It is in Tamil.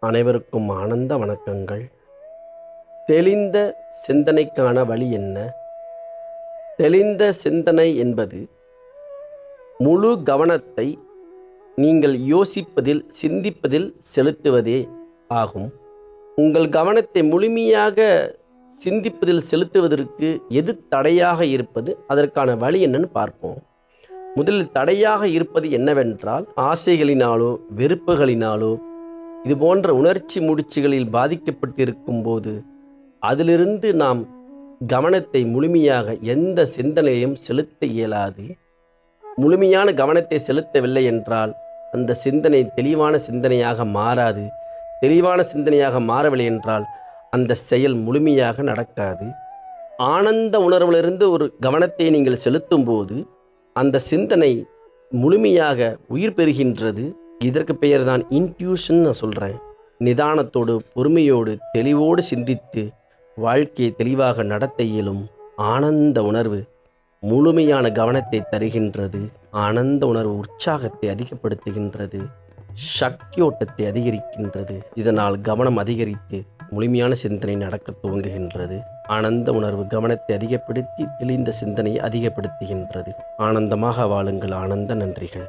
அனைவருக்கும் ஆனந்த வணக்கங்கள். தெளிந்த சிந்தனைக்கான வழி என்ன? தெளிந்த சிந்தனை என்பது முழு கவனத்தை நீங்கள் யோசிப்பதில், சிந்திப்பதில் செலுத்துவதே ஆகும். உங்கள் கவனத்தை முழுமையாக சிந்திப்பதில் செலுத்துவதற்கு எது தடையாக இருப்பது, அதற்கான வழி என்னன்னு பார்ப்போம். முதலில் தடையாக இருப்பது என்னவென்றால், ஆசைகளினாலோ வெறுப்புகளினாலோ இது போன்ற உணர்ச்சி முடிச்சுகளில் பாதிக்கப்பட்டிருக்கும் போது அதிலிருந்து நாம் கவனத்தை முழுமையாக எந்த சிந்தனையும் செலுத்த இயலாது. முழுமையான கவனத்தை செலுத்தவில்லை என்றால் அந்த சிந்தனை தெளிவான சிந்தனையாக மாறாது. தெளிவான சிந்தனையாக மாறவில்லை என்றால் அந்த செயல் முழுமையாக நடக்காது. ஆனந்த உணர்விலிருந்து ஒரு கவனத்தை நீங்கள் செலுத்தும் போது அந்த சிந்தனை முழுமையாக உயிர் பெறுகின்றது. இதற்கு பெயர் தான் இன்ட்யூஷன் நான் சொல்கிறேன். நிதானத்தோடு, பொறுமையோடு, தெளிவோடு சிந்தித்து வாழ்க்கையை தெளிவாக நடத்த இயலும். ஆனந்த உணர்வு முழுமையான கவனத்தை தருகின்றது. ஆனந்த உணர்வு உற்சாகத்தை அதிகப்படுத்துகின்றது, சக்தியோட்டத்தை அதிகரிக்கின்றது. இதனால் கவனம் அதிகரித்து முழுமையான சிந்தனை நடக்க துவங்குகின்றது. ஆனந்த உணர்வு கவனத்தை அதிகப்படுத்தி தெளிந்த சிந்தனையை அதிகப்படுத்துகின்றது. ஆனந்தமாக வாழுங்கள். ஆனந்த நன்றிகள்.